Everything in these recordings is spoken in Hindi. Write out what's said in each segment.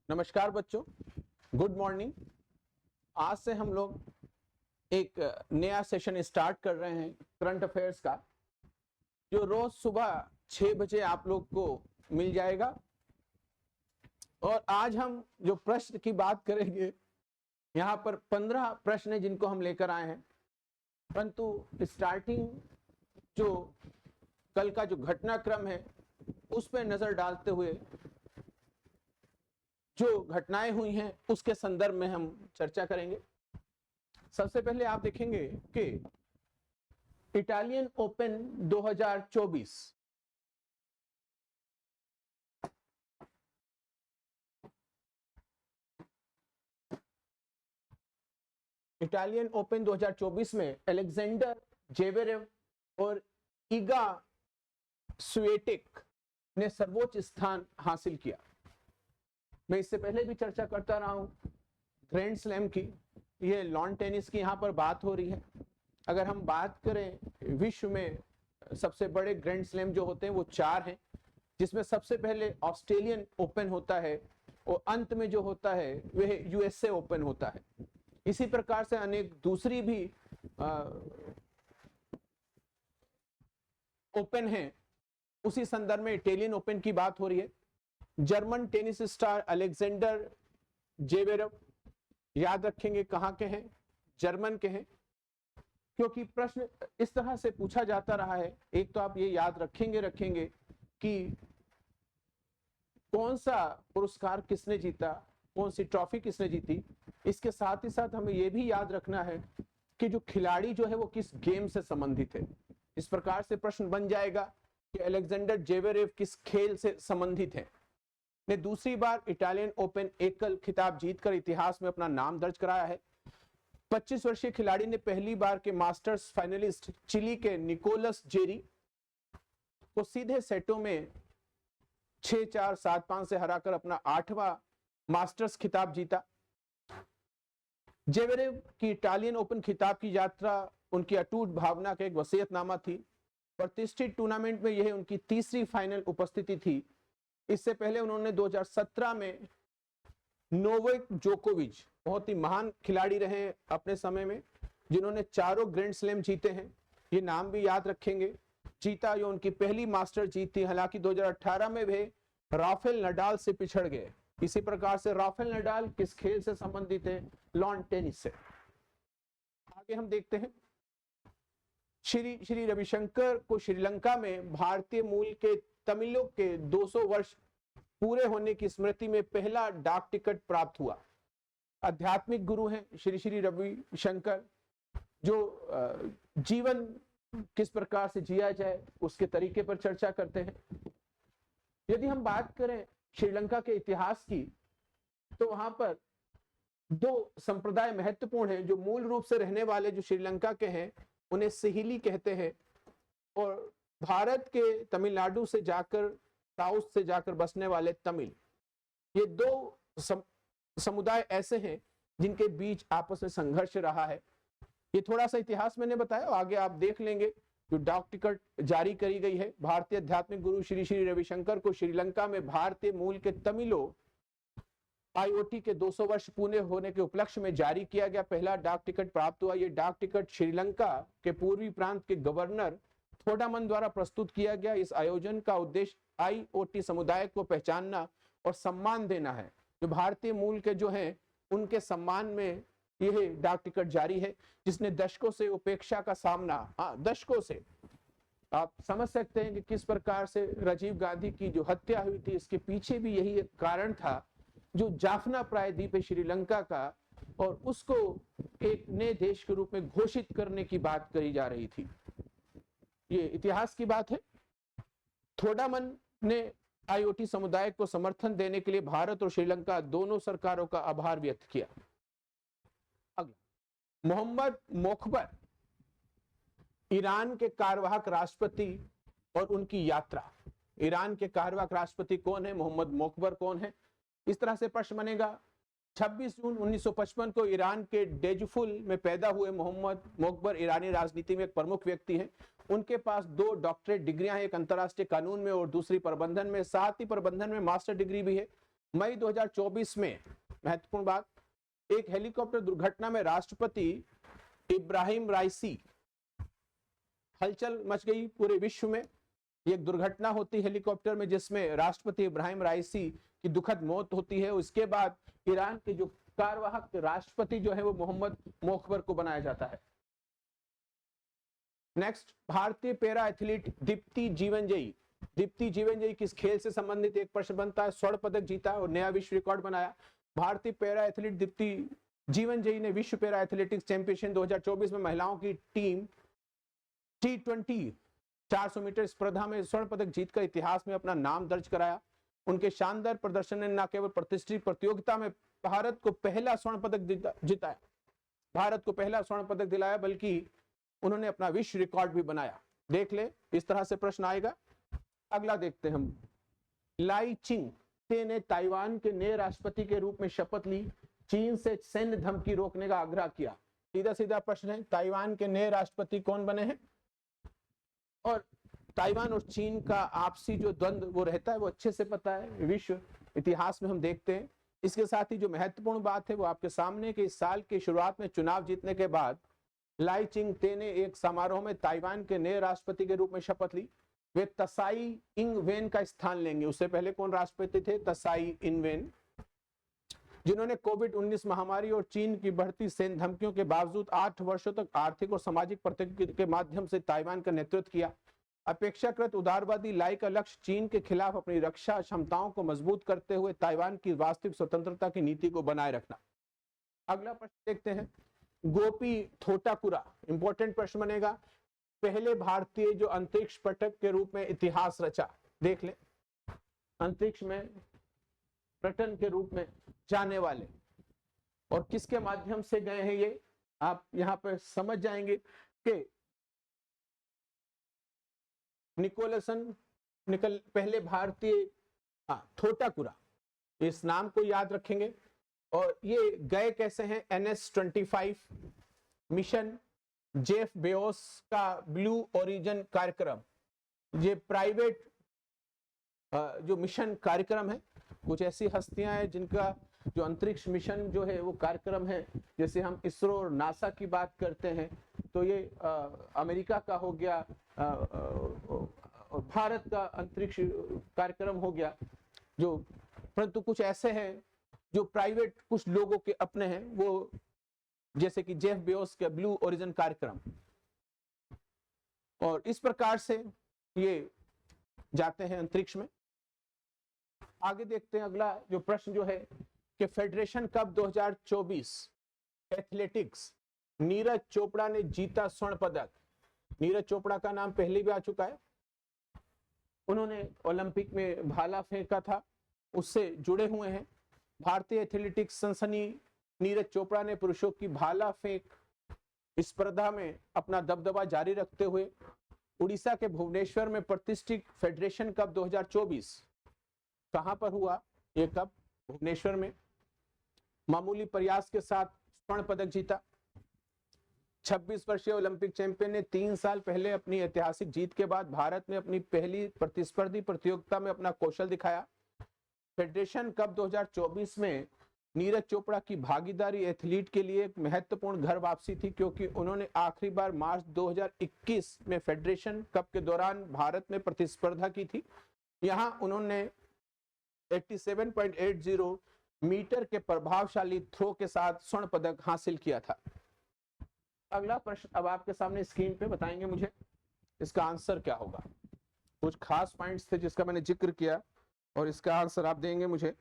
नमस्कार बच्चों, गुड मॉर्निंग। आज से हम लोग एक नया सेशन स्टार्ट कर रहे हैं करंट अफेयर्स का, जो रोज सुबह 6 बजे आप लोग को मिल जाएगा। और आज हम जो प्रश्न की बात करेंगे, यहाँ पर 15 प्रश्न हैं जिनको हम लेकर आए हैं। परंतु स्टार्टिंग जो कल का जो घटनाक्रम है उस पर नजर डालते हुए जो घटनाएं हुई हैं उसके संदर्भ में हम चर्चा करेंगे। सबसे पहले आप देखेंगे कि इटालियन ओपन 2024 इटालियन ओपन 2024 में अलेक्जेंडर जेवेरेव और इगा स्विएटेक ने सर्वोच्च स्थान हासिल किया। मैं इससे पहले भी चर्चा करता रहा हूं ग्रैंड स्लैम की, ये लॉन टेनिस की यहाँ पर बात हो रही है। अगर हम बात करें विश्व में सबसे बड़े ग्रैंड स्लैम जो होते हैं वो 4 हैं, जिसमें सबसे पहले ऑस्ट्रेलियन ओपन होता है और अंत में जो होता है वह यूएसए ओपन होता है। इसी प्रकार से अनेक दूसरी भी ओपन हैं। उसी संदर्भ में इटालियन ओपन की बात हो रही है। जर्मन टेनिस स्टार अलेक्जेंडर जेवेरेव, याद रखेंगे कहां के हैं, जर्मन के हैं, क्योंकि प्रश्न इस तरह से पूछा जाता रहा है। एक तो आप ये याद रखेंगे कि कौन सा पुरस्कार किसने जीता, कौन सी ट्रॉफी किसने जीती। इसके साथ ही साथ हमें यह भी याद रखना है कि जो खिलाड़ी जो है वो किस गेम से संबंधित है। इस प्रकार से प्रश्न बन जाएगा कि अलेक्जेंडर जेवेरेव किस खेल से संबंधित है। ने दूसरी बार इटालियन ओपन एकल खिताब जीतकर इतिहास में अपना नाम दर्ज कराया है। 25 वर्षीय खिलाड़ी ने पहली बार के मास्टर्स फाइनलिस्ट चिली के निकोलस जेरी को सीधे सेटों में 6-4, 7-5 से हराकर अपना 8वां मास्टर्स खिताब जीता। जेवेरेव की इटालियन ओपन खिताब की यात्रा उनकी अटूट भावना का एक वसीयतनामा थी। प्रतिष्ठित टूर्नामेंट में यह उनकी तीसरी फाइनल उपस्थिति थी। इससे पहले उन्होंने 2017 में नोवाक जोकोविच, बहुत ही महान खिलाड़ी रहे अपने समय में, जिन्होंने 4 ग्रैंड स्लैम जीते हैं, ये नाम भी याद रखेंगे, जीता। ये उनकी पहली मास्टर जीत थी। हालांकि 2018 में वे राफेल नडाल से पिछड़ गए। इसी प्रकार से राफेल नडाल किस खेल से संबंधित है, लॉन टेनिस से। आगे हम देखते हैं, श्री रविशंकर को श्रीलंका में भारतीय मूल के तमिलों के 200 वर्ष पूरे होने की स्मृति में पहला डाक टिकट प्राप्त हुआ। आध्यात्मिक गुरु हैं श्री रविशंकर, जो जीवन किस प्रकार से जिया जाए उसके तरीके पर चर्चा करते हैं। यदि हम बात करें श्रीलंका के इतिहास की, तो वहां पर 2 संप्रदाय महत्वपूर्ण हैं। जो मूल रूप से रहने वाले जो श्रीलंका के हैं उन्हें सिहिली कहते हैं, और भारत के तमिलनाडु से जाकर, साउथ से जाकर बसने वाले तमिल। ये 2 समुदाय ऐसे हैं जिनके बीच आपस में संघर्ष रहा है। ये थोड़ा सा इतिहास मैंने बताया, आगे आप देख लेंगे। जो डाक टिकट जारी करी गई है, भारतीय आध्यात्मिक गुरु श्री रविशंकर को श्रीलंका में भारतीय मूल के तमिलों आईओटी के 200 वर्ष पूरे होने के उपलक्ष्य में जारी किया गया पहला डाक टिकट प्राप्त हुआ। यह डाक टिकट श्रीलंका के पूर्वी प्रांत के गवर्नर थोडामन द्वारा प्रस्तुत किया गया। इस आयोजन का उद्देश्य आईओटी समुदाय को पहचानना और सम्मान देना है। जो भारतीय मूल के जो हैं उनके सम्मान में यह डाक टिकट जारी है, जिसने दशकों से उपेक्षा का सामना, दशकों से, आप समझ सकते हैं कि किस प्रकार से राजीव गांधी की जो हत्या हुई थी, इसके पीछे भी यही एक कारण था, जो जाफना प्रायद्वीप है श्रीलंका का, और उसको एक नए देश के रूप में घोषित करने की बात करी जा रही थी। ये इतिहास की बात है। थोडामन ने आईओटी समुदाय को समर्थन देने के लिए भारत और श्रीलंका दोनों सरकारों का आभार व्यक्त किया। अगला, मोहम्मद मोखबर, ईरान के कार्यवाहक राष्ट्रपति और उनकी यात्रा। ईरान के कार्यवाहक राष्ट्रपति कौन है, मोहम्मद मोखबर कौन है, इस तरह से प्रश्न बनेगा। 26 जून 1955 को ईरान के डेजुफुल में पैदा हुए मोहम्मद मोखबर ईरानी राजनीति में एक प्रमुख व्यक्ति हैं। उनके पास 2 डॉक्टरेट डिग्रियां हैं, एक अंतर्राष्ट्रीय कानून में और दूसरी प्रबंधन में। साथ ही प्रबंधन में मास्टर डिग्री भी है। मई 2024 में महत्वपूर्ण बात, एक हेलीकॉप्टर दुर्घटना में राष्ट्रपति इब्राहिम राइसी, हलचल मच गई पूरे विश्व में। एक दुर्घटना होती हेलीकॉप्टर में जिसमें राष्ट्रपति इब्राहिम राइसी की दुखद मौत होती है। उसके बाद ईरान के जो कार्यवाहक राष्ट्रपति जो है वो मोहम्मद मोखबर को बनाया जाता है। नेक्स्ट, भारतीय पैरा एथलीट दीप्ति जीवनजयी। दीप्ति जीवनजयी किस खेल से संबंधित, एक प्रश्न बनता है। स्वर्ण पदक जीता और नया विश्व रिकॉर्ड बनाया। भारतीय पैरा एथलीट दीप्ति जीवनजयी ने विश्व पैरा एथलेटिक्स चैंपियनशिप 2024 में महिलाओं की टीम T20 400 मीटर स्पर्धा में स्वर्ण पदक जीतकर इतिहास में अपना नाम दर्ज कराया। उनके शानदार प्रदर्शन ने न केवल प्रतिष्ठित प्रतियोगिता में भारत को पहला स्वर्ण पदक जिताया, भारत को पहला स्वर्ण पदक दिलाया, बल्कि उन्होंने अपना विश्व रिकॉर्ड भी बनाया। देख ले, इस तरह से प्रश्न आएगा। अगला देखते हैं हम। लाई चिंग ने ताइवान के नए राष्ट्रपति के रूप में शपथ ली, चीन से सैन्य धमकी रोकने का आग्रह किया। सीधा सीधा प्रश्न है, ताइवान के नए राष्ट्रपति कौन बने हैं? और ताइवान और चीन का आपसी जो द्वंद्व वो रहता है वो अच्छे से पता है, विश्व इतिहास में हम देखते हैं। इसके साथ ही जो महत्वपूर्ण बात है वो आपके सामने कि इस साल की शुरुआत में चुनाव जीतने के बाद लाई चिंग ने एक समारोह में ताइवान के नए राष्ट्रपति के रूप में शपथ ली। वे तसाई इंग वेन का स्थान लेंगे। उससे पहले कौन राष्ट्रपति थे? तसाई इंग वेन, जिन्होंने कोविड-19 महामारी और चीन की बढ़ती सैन्य धमकियों के बावजूद 8 वर्षों तक आर्थिक और सामाजिक प्रगति के माध्यम से ताइवान का नेतृत्व किया। अपेक्षाकृत उदारवादी लाई का लक्ष्य चीन के खिलाफ अपनी रक्षा क्षमताओं को मजबूत करते हुए ताइवान की वास्तविक स्वतंत्रता की नीति को बनाए रखना। अगला प्रश्न देखते हैं। गोपी थोटाकुरा, इंपॉर्टेंट प्रश्न बनेगा। पहले भारतीय जो अंतरिक्ष पर्यटक के रूप में इतिहास रचा, देख ले, अंतरिक्ष में पर्यटन के रूप में जाने वाले और किसके माध्यम से गए हैं ये आप यहां पर समझ जाएंगे कि पहले भारतीय थोटाकुरा, इस नाम को याद रखेंगे। और ये गए कैसे हैं? NS-25 मिशन, जेफ बेओस का ब्लू ओरिजिन कार्यक्रम, ये प्राइवेट जो मिशन कार्यक्रम है। कुछ ऐसी हस्तियां हैं जिनका जो अंतरिक्ष मिशन जो है वो कार्यक्रम है, जैसे हम इसरो और नासा की बात करते हैं तो ये अमेरिका का हो गया, भारत का अंतरिक्ष कार्यक्रम हो गया जो, परंतु कुछ ऐसे हैं जो प्राइवेट कुछ लोगों के अपने हैं, वो जैसे कि जेफ बेओस का ब्लू ओरिजिन कार्यक्रम। और इस प्रकार से ये जाते हैं अंतरिक्ष में। आगे देखते हैं अगला जो प्रश्न जो है कि federation cup 2024 athletics, Neeraj Chopra ने जीता स्वर्ण पदक। नीरज चोपड़ा का नाम पहले भी आ चुका है, उन्होंने ओलंपिक में भाला फेंका था, उससे जुड़े हुए हैं। भारतीय एथलेटिक्स सनसनी नीरज चोपड़ा ने पुरुषों की भाला फेंक स्पर्धा में अपना दबदबा जारी रखते हुए उड़ीसा के भुवनेश्वर में प्रतिष्ठित फेडरेशन कप 2024, कहां पर हुआ ये कप? भुवनेश्वर में। मामूली प्रयास के साथ स्वर्ण पदक जीता। 26 वर्षीय ओलंपिक चैंपियन ने 3 साल पहले अपनी ऐतिहासिक जीत के बाद भारत में अपनी पहली प्रतिस्पर्धी प्रतियोगिता में अपना कौशल दिखाया। फेडरेशन कप 2024 में नीरज चोपड़ा की भागीदारी एथलीट के लिए एक महत्वपूर्ण घर वापसी थी, क्योंकि उन्होंने आखिरी बार मार्च 2021 में फेडरेशन कप के दौरान भारत में प्रतिस्पर्धा की थी। यहां उन्होंने 87.80 मीटर के प्रभावशाली थ्रो के साथ स्वर्ण पदक हासिल किया था। अगला प्रश्न अब आपके सामने स्क्रीन पे बताएंगे मुझे इसका आंसर क्या होगा। कुछ खास पॉइंट्स थे जिसका मैंने जिक्र किया और इसका आंसर आप देंगे मुझे।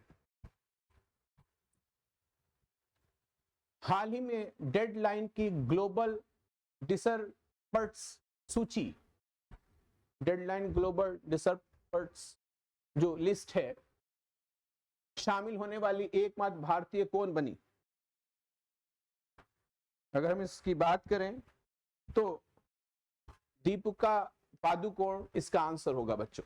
हाल ही में डेडलाइन की ग्लोबल डिसर्पर्ट्स सूची, डेडलाइन ग्लोबल डिसर्पर्ट्स जो लिस्ट है, शामिल होने वाली एकमात्र भारतीय कौन बनी? अगर हम इसकी बात करें तो दीपिका पादुकोण इसका आंसर होगा बच्चों।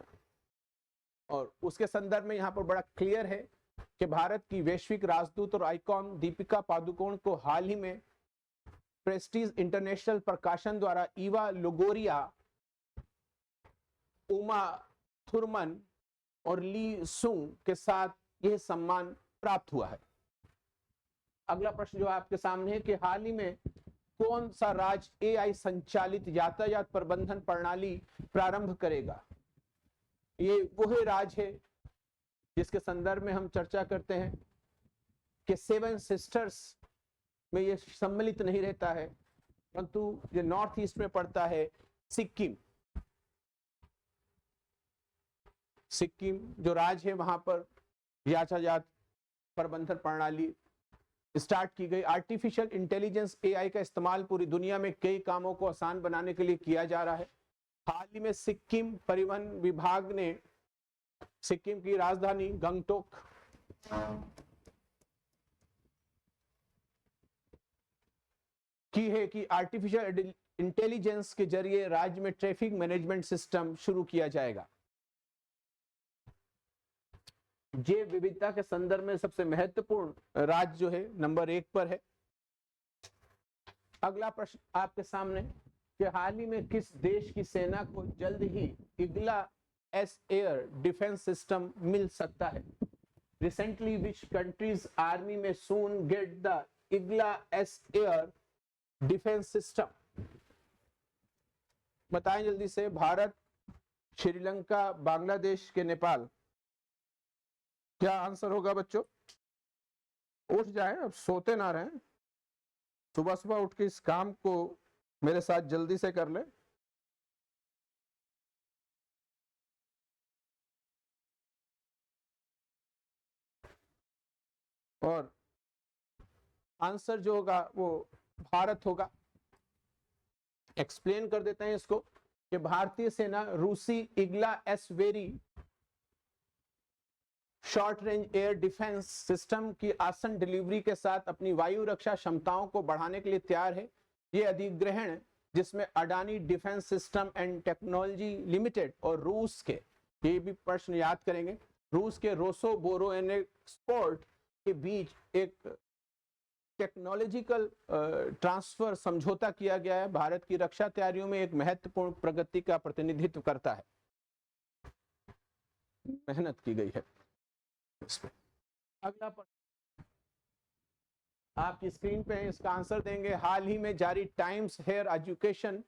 और उसके संदर्भ में यहां पर बड़ा क्लियर है कि भारत की वैश्विक राजदूत और आइकॉन दीपिका पादुकोण को हाल ही में प्रेस्टीज इंटरनेशनल प्रकाशन द्वारा ईवा लोगोरिया, उमा थुरमन और ली सुंग के साथ यह सम्मान प्राप्त हुआ है। अगला प्रश्न जो आपके सामने है कि हाल ही में कौन सा राज्य एआई संचालित यातायात प्रबंधन प्रणाली प्रारंभ करेगा? ये वही राज्य है जिसके संदर्भ में हम चर्चा करते हैं कि 7 सिस्टर्स में ये सम्मिलित नहीं रहता है, परंतु ये नॉर्थ ईस्ट में पड़ता है, सिक्किम। सिक्किम जो राज्य है वहां पर यातायात प्रबंधन प्रणाली स्टार्ट की गई। आर्टिफिशियल इंटेलिजेंस एआई का इस्तेमाल पूरी दुनिया में कई कामों को आसान बनाने के लिए किया जा रहा है। हाल ही में सिक्किम परिवहन विभाग ने सिक्किम की राजधानी गंगटोक की है कि आर्टिफिशियल इंटेलिजेंस के जरिए राज्य में ट्रैफिक मैनेजमेंट सिस्टम शुरू किया जाएगा। जैव विविधता के संदर्भ में सबसे महत्वपूर्ण राज्य जो है नंबर 1 पर है। अगला प्रश्न आपके सामने कि हाल ही में किस देश की सेना को जल्द ही Igla S air defence system मिल सकता है? रिसेंटली विच कंट्रीज आर्मी में soon get the Igla S air defence system? बताएं जल्दी से। भारत, श्रीलंका, बांग्लादेश के नेपाल। क्या आंसर होगा बच्चों? उठ जाए, अब सोते ना रहें। सुबह सुबह उठ के इस काम को मेरे साथ जल्दी से कर ले। और आंसर जो होगा वो भारत होगा। एक्सप्लेन कर देते हैं इसको कि भारतीय सेना रूसी Igla S very short range air defence system की आसन डिलीवरी के साथ अपनी वायु रक्षा क्षमताओं को बढ़ाने के लिए तैयार है। ये अधिग्रहण, जिसमें Adani defence system and technology limited और रूस के, ये भी प्रश्न याद करेंगे, रूस के रोसोबोरोएनेस्पोर्ट के बीच एक टेक्नोलॉजिकल ट्रांसफर समझौता किया गया है, भारत की रक्षा तैयारियों में एक महत्वपूर्ण प्रगति का प्रतिनिधित्व करता है। मेहनत की गई है इसमें। अगला प्रश्न आपकी स्क्रीन पे है, इसका आंसर देंगे। हाल ही में जारी Times Higher Education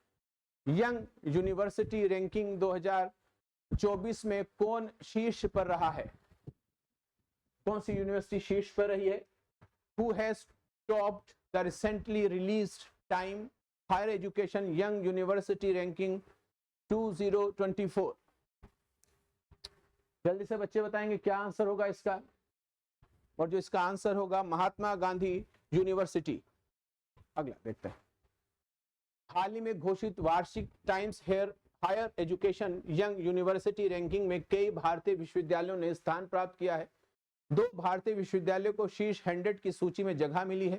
young university ranking 2024 में कौन शीर्ष पर रहा है? कौन सी यूनिवर्सिटी शीर्ष पर रही है? Who has topped the recently released Time Higher Education Young University Ranking 2024? जल्दी से बच्चे बताएंगे क्या आंसर होगा इसका। और जो इसका आंसर होगा महात्मा गांधी यूनिवर्सिटी। अगला देखते हैं। हाल ही में घोषित वार्षिक Times Higher Education young university ranking में कई भारतीय विश्वविद्यालयों ने स्थान प्राप्त किया है। 2 भारतीय विश्वविद्यालयों को शीर्ष 100 की सूची में जगह मिली है।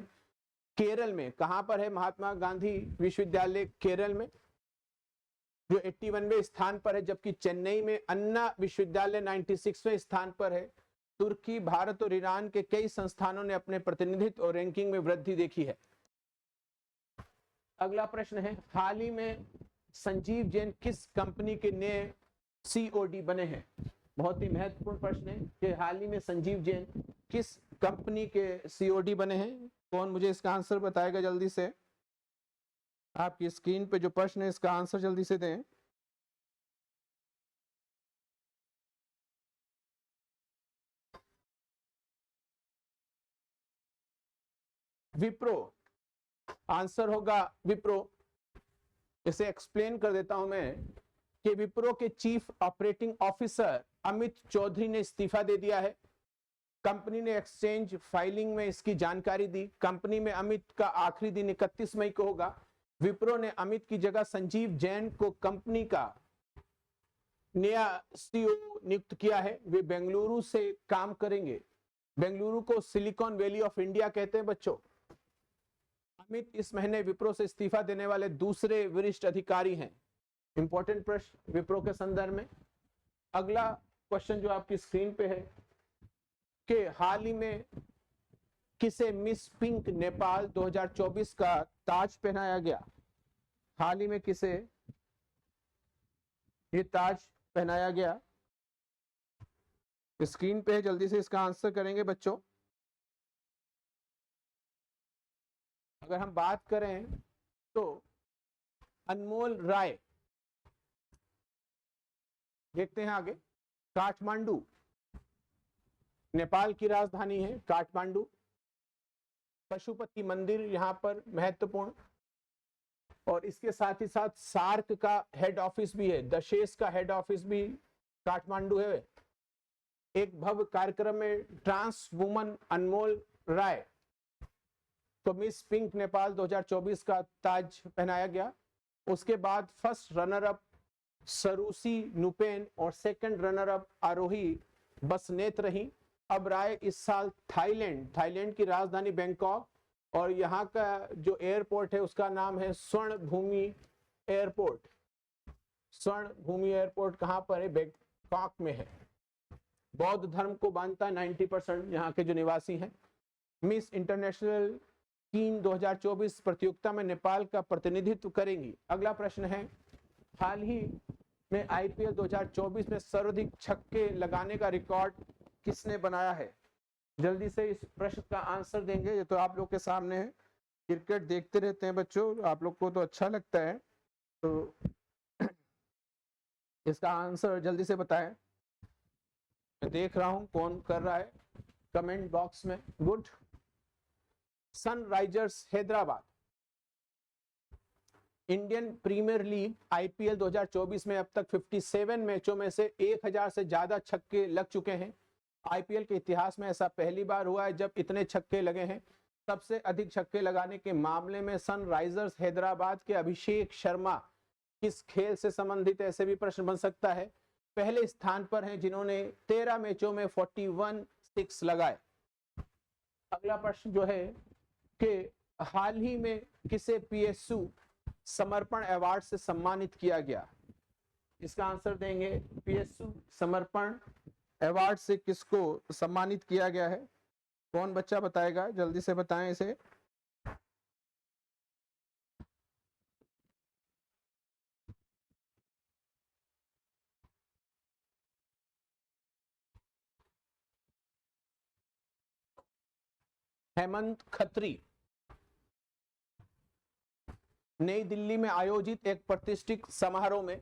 केरल में कहां पर है महात्मा गांधी विश्वविद्यालय? केरल में, जो 81वें स्थान पर है, जबकि चेन्नई में अन्ना विश्वविद्यालय 96वें स्थान पर है। तुर्की, भारत और ईरान के कई संस्थानों ने अपने प्रतिनिधित्व और रैंकिंग में वृद्धि देखी है। अगला प्रश्न है, हाल ही में संजीव जैन किस कंपनी के नए सीओडी बने हैं? बहुत ही महत्वपूर्ण प्रश्न है कि हाल ही में संजीव जैन किस कंपनी के सीओडी बने हैं। कौन मुझे इसका आंसर बताएगा जल्दी से? आपकी स्क्रीन पे जो प्रश्न है इसका आंसर जल्दी से दें। विप्रो आंसर होगा, विप्रो। इसे एक्सप्लेन कर देता हूं मैं कि विप्रो के chief operating officer Amit Chaudhary ने इस्तीफा दे दिया है। कंपनी ने एक्सचेंज फाइलिंग में इसकी जानकारी दी। कंपनी में अमित का आखिरी दिन 31 मई को होगा। विप्रो ने अमित की जगह संजीव जैन को कंपनी का नया सीईओ नियुक्त किया है। वे बेंगलुरु से काम करेंगे। बेंगलुरु को सिलिकॉन वैली ऑफ इंडिया कहते हैं बच्चों। अमित इस महीने विप्रो से इस्तीफा देने वाले दूसरे वरिष्ठ अधिकारी हैं। इंपॉर्टेंट प्रश्न विप्रो के संदर्भ में। अगला क्वेश्चन जो आपकी स्क्रीन पे है कि हाल ही में किसे मिस पिंक नेपाल 2024 का ताज पहनाया गया? हाल ही में किसे ये ताज पहनाया गया? स्क्रीन पे है, जल्दी से इसका आंसर करेंगे बच्चों। अगर हम बात करें तो अनमोल राय, देखते हैं आगे। काठमांडू नेपाल की राजधानी है, काठमांडू। पशुपति मंदिर यहाँ पर महत्वपूर्ण, और इसके साथ ही साथ सार्क का हेड ऑफिस भी है, दशेस का हेड ऑफिस भी काठमांडू है। एक भव्य कार्यक्रम में ट्रांस वुमन अनमोल राय को मिस पिंक नेपाल 2024 का ताज पहनाया गया। उसके बाद फर्स्ट रनर अप सरूसी नुपेन और सेकंड रनर अप आरोही बसनेत रही। अब राय इस साल थाईलैंड की राजधानी बैंकॉक, और यहाँ का जो एयरपोर्ट है उसका नाम है स्वर्ण भूमि एयरपोर्ट। स्वर्ण भूमि एयरपोर्ट कहाँ पर है? बैंकॉक में है। बौद्ध धर्म को मानता है 90% यहाँ के जो निवासी हैं। मिस इंटरनेशनल कीन 2024 प्रतियोगिता में नेपाल का प्रतिनिधित्व करेंगी। अगला प्रश्न है, हाल ही में आईपीएल 2024 में सर्वाधिक छक्के लगाने का रिकॉर्ड किसने बनाया है? जल्दी से इस प्रश्न का आंसर देंगे। ये तो आप लोग के सामने है, क्रिकेट देखते रहते हैं बच्चों, आप लोग को तो अच्छा लगता है, तो इसका आंसर जल्दी से बताएं। मैं देख रहा हूं कौन कर रहा है कमेंट बॉक्स में। Good. Sunrisers Hyderabad Indian Premier League IPL 2024 में अब तक 57 मैचों में से 1000 से ज्यादा छक्के लग चुके हैं। आईपीएल के इतिहास में ऐसा पहली बार हुआ है जब इतने छक्के लगे हैं। सबसे अधिक छक्के लगाने के मामले में सनराइजर्स हैदराबाद के अभिषेक शर्मा किस खेल से संबंधित, ऐसे भी प्रश्न बन सकता है, पहले स्थान पर हैं जिन्होंने 13 मैचों में 41 सिक्स लगाए। अगला प्रश्न जो है कि हाल ही में किसे पीएसयू समर्पण अवार्ड से सम्मानित किया गया? इसका आंसर देंगे, पीएसयू समर्पण अवार्ड से किसको सम्मानित किया गया है? कौन बच्चा बताएगा? जल्दी से बताएं इसे। हेमंत खत्री। नई दिल्ली में आयोजित एक प्रतिष्ठित समारोह में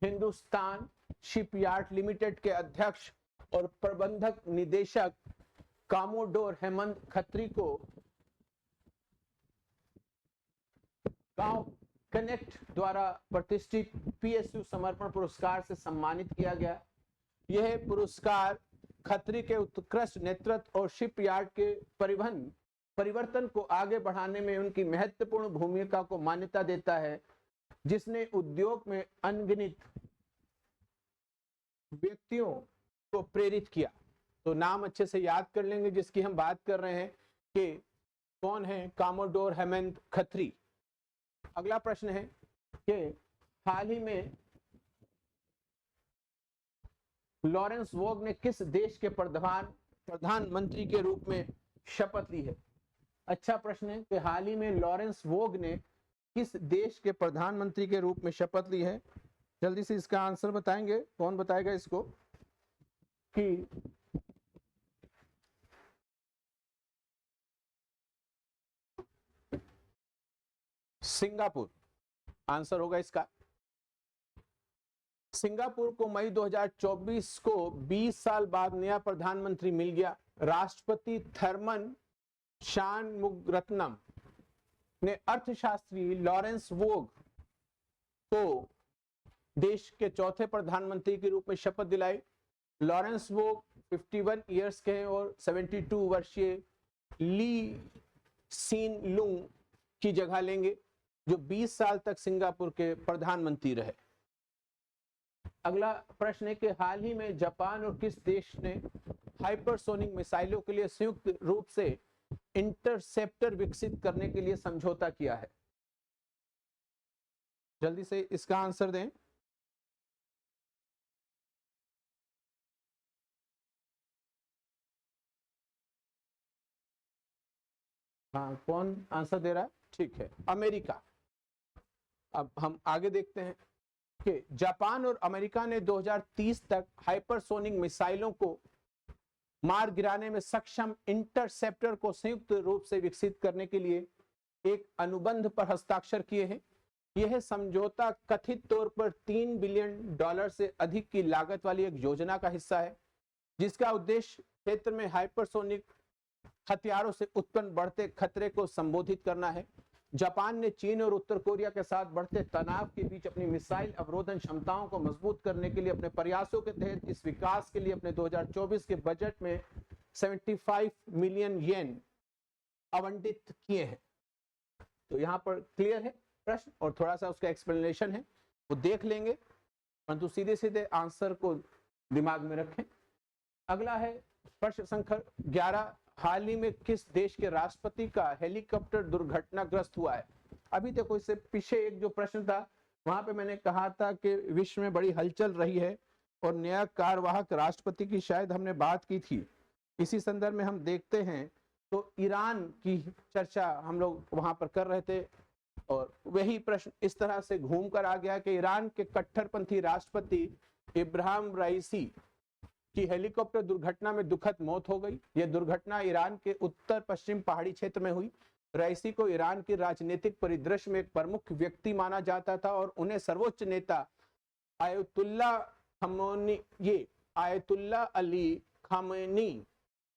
हिंदुस्तान शिपयार्ड लिमिटेड के अध्यक्ष और प्रबंधक निदेशक कामोडोर हेमंत खत्री को गांव कनेक्ट द्वारा प्रतिष्ठित पीएसयू समर्पण पुरस्कार से सम्मानित किया गया। यह पुरस्कार खत्री के उत्कृष्ट नेतृत्व और शिपयार्ड के परिवर्तन को आगे बढ़ाने में उनकी महत्वपूर्ण भूमिका को मान्यता देता है, जिसने उद्योग में अनगिनत व्यक्तियों को प्रेरित किया। तो नाम अच्छे से याद कर लेंगे जिसकी हम बात कर रहे हैं कि कौन है, कामोडोर हेमंत खत्री। अगला प्रश्न है कि हाल ही में लॉरेंस वोग ने किस देश के प्रधानमंत्री के रूप में शपथ ली है? अच्छा प्रश्न है कि हाल ही में लॉरेंस वोग ने किस देश के प्रधानमंत्री के रूप में शपथ ली है? जल्दी से इसका आंसर बताएंगे। कौन बताएगा इसको? कि सिंगापुर आंसर होगा इसका। सिंगापुर को मई 2024 को 20 साल बाद नया प्रधानमंत्री मिल गया। राष्ट्रपति थर्मन शानमुगरत्नम ने अर्थशास्त्री लॉरेंस वोग को देश के चौथे प्रधानमंत्री के रूप में शपथ दिलाई। लॉरेंस वोग 51 इयर्स के हैं और 72 वर्षीय ली सीन लुंग की जगह लेंगे, जो 20 साल तक सिंगापुर के प्रधानमंत्री रहे। अगला प्रश्न है कि हाल ही में जापान और किस देश ने हाइपरसोनिक मिसाइलों के लिए संयुक्त रूप से इंटरसेप्टर विकसित करने के लिए समझौता किया है? जल्दी से इसका आंसर दें। हाँ, कौन आंसर दे रहा है? ठीक है, अमेरिका। अब हम आगे देखते हैं कि जापान और अमेरिका ने 2030 तक हाइपरसोनिक मिसाइलों को मार गिराने में सक्षम इंटरसेप्टर को संयुक्त रूप से विकसित करने के लिए एक अनुबंध पर हस्ताक्षर किए हैं। यह समझौता कथित तौर पर $3 बिलियन से अधिक की लागत वाली एक योजना का हिस्सा है, जिसका उद्देश्य क्षेत्र में हाइपरसोनिक हथियारों से उत्पन्न बढ़ते खतरे को संबोधित करना है। जापान ने चीन और उत्तर कोरिया के साथ बढ़ते तनाव के बीच अपनी मिसाइल अवरोधन क्षमताओं को मजबूत करने के लिए अपने प्रयासों के तहत इस विकास के लिए अपने 2024 के बजट में 75 मिलियन येन आवंटित किए हैं। तो यहाँ पर क्लियर है प्रश्न और थोड़ा सा उसका एक्सप्लेनेशन है, वो देख लेंगे, परंतु सीधे सीधे आंसर को दिमाग में रखें। अगला है प्रश्न संख्या 11, हाल ही में किस देश के राष्ट्रपति का हेलीकॉप्टर दुर्घटनाग्रस्त हुआ है? अभी तक इससे पीछे एक जो प्रश्न था वहां पे मैंने कहा था कि विश्व में बड़ी हलचल रही है और नया कार्यवाहक राष्ट्रपति की शायद हमने बात की थी। इसी संदर्भ में हम देखते हैं तो ईरान की चर्चा हम लोग वहां पर कर रहे थे और वही प्रश्न इस तरह से घूम कर आ गया कि ईरान के कट्टरपंथी राष्ट्रपति इब्राहिम राइसी की हेलीकॉप्टर दुर्घटना में दुखद मौत हो गई। यह दुर्घटना ईरान के उत्तर पश्चिम पहाड़ी क्षेत्र में हुई। राइसी को ईरान के राजनीतिक परिदृश्य में एक प्रमुख व्यक्ति माना जाता था और उन्हें सर्वोच्च नेता आयतुल्ला अली खामेनी,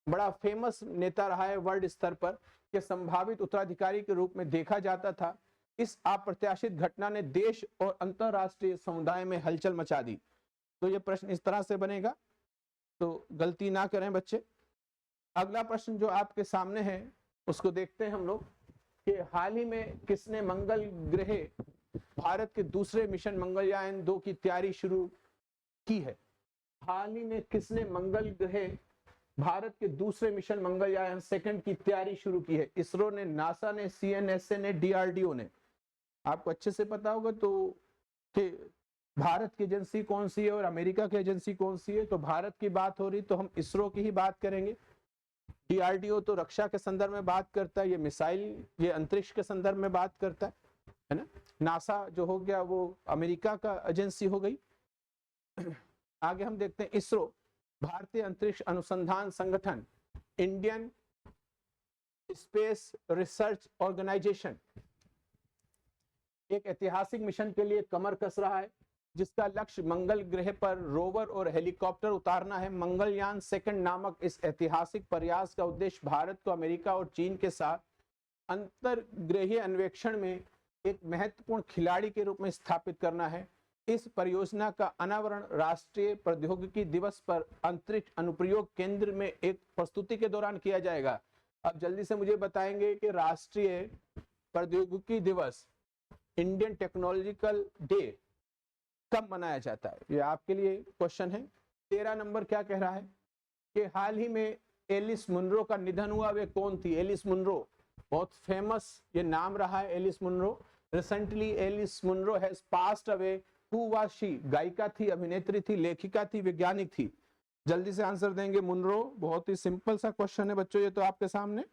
बड़ा फेमस नेता रहा है वर्ल्ड स्तर पर, के संभावित उत्तराधिकारी के रूप में देखा जाता था। इस अप्रत्याशित घटना ने देश और अंतरराष्ट्रीय समुदाय में हलचल मचा दी। तो यह प्रश्न इस तरह से बनेगा, तो गलती ना करें बच्चे। अगला प्रश्न जो आपके सामने है उसको देखते हैं हम लोग कि हाल ही में किसने मंगल ग्रह भारत के दूसरे मिशन मंगलयान 2 की तैयारी शुरू की है? हाल ही में किसने मंगल ग्रह भारत के दूसरे मिशन मंगलयान 2 की तैयारी शुरू की है? इसरो ने, नासा ने, CNSA ने, DRDO ने। आपको अच्छे से पता होगा तो कि भारत की एजेंसी कौन सी है और अमेरिका की एजेंसी कौन सी है। तो भारत की बात हो रही तो हम इसरो की ही बात करेंगे। DRDO तो रक्षा के संदर्भ में बात करता है, ये मिसाइल, ये अंतरिक्ष के संदर्भ में बात करता है ना। नासा जो हो गया वो अमेरिका का एजेंसी हो गई। आगे हम देखते हैं इसरो, भारतीय अंतरिक्ष अनुसंधान संगठन, इंडियन स्पेस रिसर्च ऑर्गेनाइजेशन एक ऐतिहासिक मिशन के लिए कमर कस रहा है, जिसका लक्ष्य मंगल ग्रह पर रोवर और हेलीकॉप्टर उतारना है। मंगलयान 2 नामक इस ऐतिहासिक प्रयास का उद्देश्य भारत को अमेरिका और चीन के साथ अंतर्ग्रहीय अन्वेषण में एक महत्वपूर्ण खिलाड़ी के रूप में स्थापित करना है। इस परियोजना का अनावरण राष्ट्रीय प्रौद्योगिकी दिवस पर अंतरिक्ष अनुप्रयोग केंद्र में एक प्रस्तुति के दौरान किया जाएगा। अब जल्दी से मुझे बताएंगे कि राष्ट्रीय प्रौद्योगिकी दिवस, इंडियन टेक्नोलॉजिकल डे, कब मनाया जाता है? ये आपके लिए क्वेश्चन है। 13 नंबर क्या कह रहा है कि हाल ही में एलिस मुनरो का निधन हुआ। वे कौन थी? एलिस मुनरो, बहुत फेमस ये नाम रहा है Alice Munro. Recently Alice Munro has passed away. Who was she? गायिका थी, अभिनेत्री थी, लेखिका थी, वैज्ञानिक थी। जल्दी से आंसर देंगे मुनरो। बहुत ही सिंपल सा क्वेश्चन है बच्चों, ये तो आपके सामने।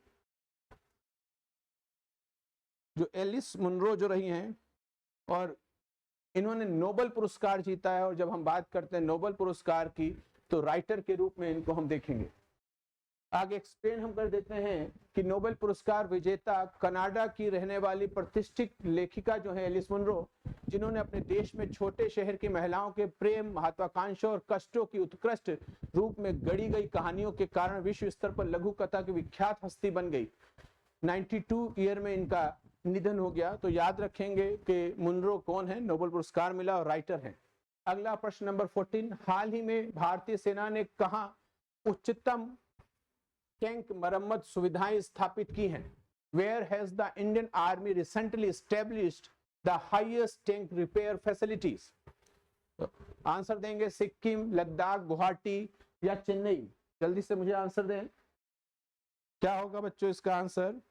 जो एलिस मुनरो जो रही हैं और इन्होंने नोबेल पुरस्कार जीता है, और जब हम बात करते हैं नोबेल पुरस्कार की तो राइटर के रूप में इनको हम देखेंगे। आगे एक्सप्लेन हम कर देते हैं कि नोबेल पुरस्कार विजेता कनाडा की रहने वाली प्रतिष्ठित लेखिका जो है एलिस मुनरो, जिन्होंने अपने देश में छोटे शहर की महिलाओं के प्रेम, महत्वाकांक्षा और कष्टों की उत्कृष्ट रूप में गढ़ी गई कहानियों के कारण विश्व स्तर पर लघु कथा की विख्यात हस्ती बन गई। 92 ईयर में इनका निधन हो गया। तो याद रखेंगे कि मुनरो कौन है, नोबेल पुरस्कार मिला और राइटर हैं। अगला प्रश्न नंबर 14, हाल ही में भारतीय सेना ने कहां उच्चतम टैंक मरम्मत सुविधाएं स्थापित की हैं? Where has the Indian Army recently established the highest tank repair facilities? Answer देंगे सिक्किम, लद्दाख, गुवाहाटी या चेन्नई। जल्दी से मुझे आंसर दें, क्या होगा बच्चों इसका आंसर?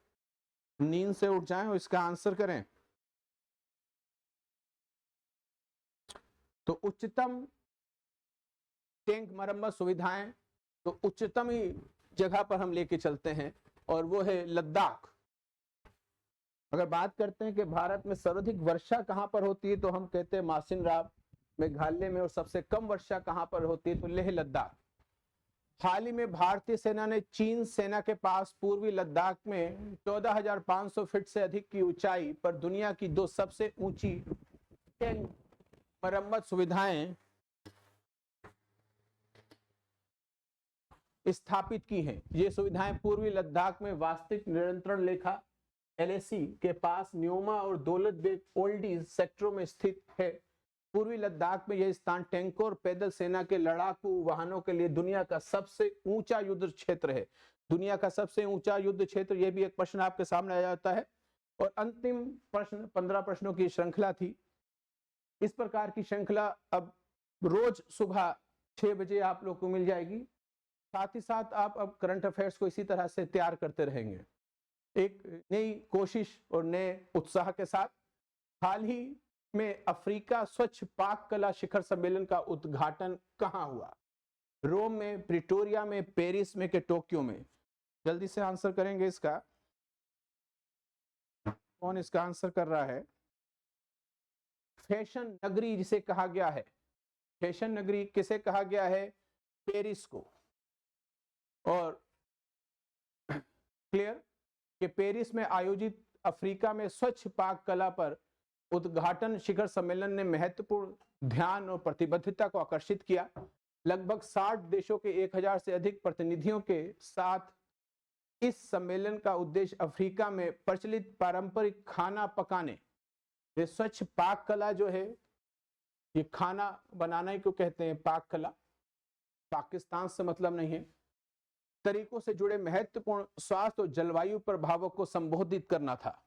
नींद से उठ जाएं और इसका आंसर करें। तो उच्चतम टैंक मरम्मत सुविधाएं, तो उच्चतम ही जगह पर हम लेके चलते हैं और वो है लद्दाख। अगर बात करते हैं कि भारत में सर्वाधिक वर्षा कहां पर होती है तो हम कहते हैं मासिन राम, मेघालय में, और सबसे कम वर्षा कहां पर होती है तो लेह लद्दाख। हाल ही में भारतीय सेना ने चीन सेना के पास पूर्वी लद्दाख में 14,500 फीट से अधिक की ऊंचाई पर दुनिया की 2 सबसे ऊंची मरम्मत सुविधाएं स्थापित की हैं। ये सुविधाएं पूर्वी लद्दाख में वास्तविक नियंत्रण रेखा LAC के पास न्योमा और दौलत बेग ओल्डीज सेक्टरों में स्थित है। पूर्वी लद्दाख में यह स्थान टैंकों और पैदल सेना के लड़ाकू वाहनों के लिए दुनिया का सबसे ऊंचा युद्ध क्षेत्र है। दुनिया का सबसे ऊंचा युद्ध क्षेत्र, यह भी एक प्रश्न आपके सामने आ जाता है। और अंतिम प्रश्न, 15 प्रश्नों की श्रृंखला थी। इस प्रकार की श्रृंखला अब रोज सुबह 6 बजे आप लोग को मिल जाएगी। साथ ही साथ आप अब करंट अफेयर्स को इसी तरह से तैयार करते रहेंगे, एक नई कोशिश और नए उत्साह के साथ। हाल ही में अफ्रीका स्वच्छ पाक कला शिखर सम्मेलन का उद्घाटन कहां हुआ? रोम में, प्रिटोरिया में, पेरिस में के टोक्यो में? जल्दी से आंसर करेंगे इसका। कौन इसका आंसर कर रहा है? फैशन नगरी जिसे कहा गया है, फैशन नगरी किसे कहा गया है? पेरिस को। और क्लियर कि पेरिस में आयोजित अफ्रीका में स्वच्छ पाक कला पर उद्घाटन शिखर सम्मेलन ने महत्वपूर्ण ध्यान और प्रतिबद्धता को आकर्षित किया। लगभग 60 देशों के 1000 से अधिक प्रतिनिधियों के साथ इस सम्मेलन का उद्देश्य अफ्रीका में प्रचलित पारंपरिक खाना पकाने, ये स्वच्छ पाक कला जो है, ये खाना बनाना ही क्यों कहते हैं पाक कला, पाकिस्तान से मतलब नहीं है, तरीकों से जुड़े महत्वपूर्ण स्वास्थ्य और जलवायु प्रभावों को संबोधित करना था।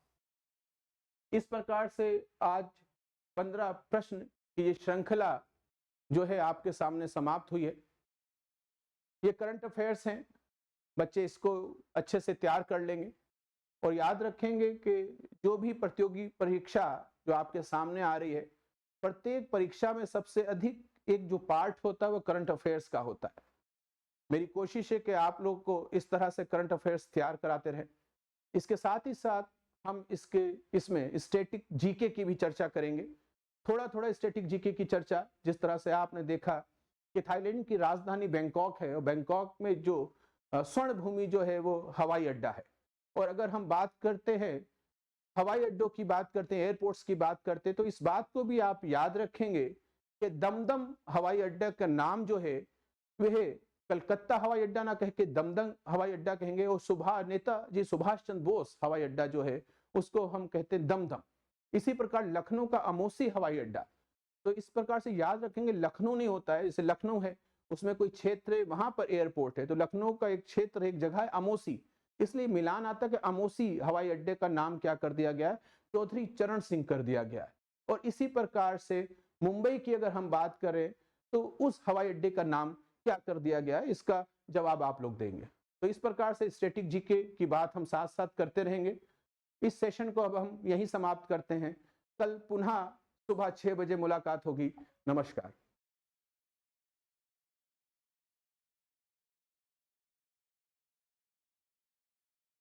इस प्रकार से आज 15 प्रश्न की ये श्रृंखला जो है आपके सामने समाप्त हुई है। ये करंट अफेयर्स हैं, बच्चे इसको अच्छे से तैयार कर लेंगे और याद रखेंगे कि जो भी प्रतियोगी परीक्षा जो आपके सामने आ रही है, प्रत्येक परीक्षा में सबसे अधिक एक जो पार्ट होता है वो करंट अफेयर्स का होता है। मेरी कोशिश है कि आप लोग को इस तरह से करंट अफेयर्स तैयार कराते रहें। इसके साथ ही साथ हम इसमें स्टैटिक जीके की भी चर्चा करेंगे, थोड़ा थोड़ा स्टैटिक जीके की चर्चा। जिस तरह से आपने देखा कि थाईलैंड की राजधानी बैंकॉक है और बैंकॉक में जो स्वर्ण भूमि जो है वो हवाई अड्डा है। और अगर हम बात करते हैं हवाई अड्डों की, बात करते हैं एयरपोर्ट्स की बात करते हैं, तो इस बात को भी आप याद रखेंगे कि दमदम हवाई अड्डा का नाम जो है वह कलकत्ता हवाई अड्डा ना कह के दमदम हवाई अड्डा कहेंगे। और नेताजी सुभाष चंद्र बोस हवाई अड्डा जो है उसको हम कहते हैं दमदम। इसी प्रकार लखनऊ का अमोसी हवाई अड्डा, तो इस प्रकार से याद रखेंगे लखनऊ नहीं होता है, जैसे लखनऊ है उसमें कोई क्षेत्र है, वहां पर एयरपोर्ट है, तो लखनऊ का एक क्षेत्र, एक जगह है अमोसी, इसलिए मिलान आता है कि अमोसी हवाई अड्डे का नाम क्या कर दिया गया है? चौधरी चरण सिंह कर दिया गया है। और इसी प्रकार से मुंबई की अगर हम बात करें तो उस हवाई अड्डे का नाम क्या कर दिया गया है? इसका जवाब आप लोग देंगे। तो इस प्रकार से स्टैटिक जीके की बात हम साथ साथ करते रहेंगे। इस सेशन को अब हम यहीं समाप्त करते हैं। कल पुनः सुबह 6 बजे मुलाकात होगी। नमस्कार।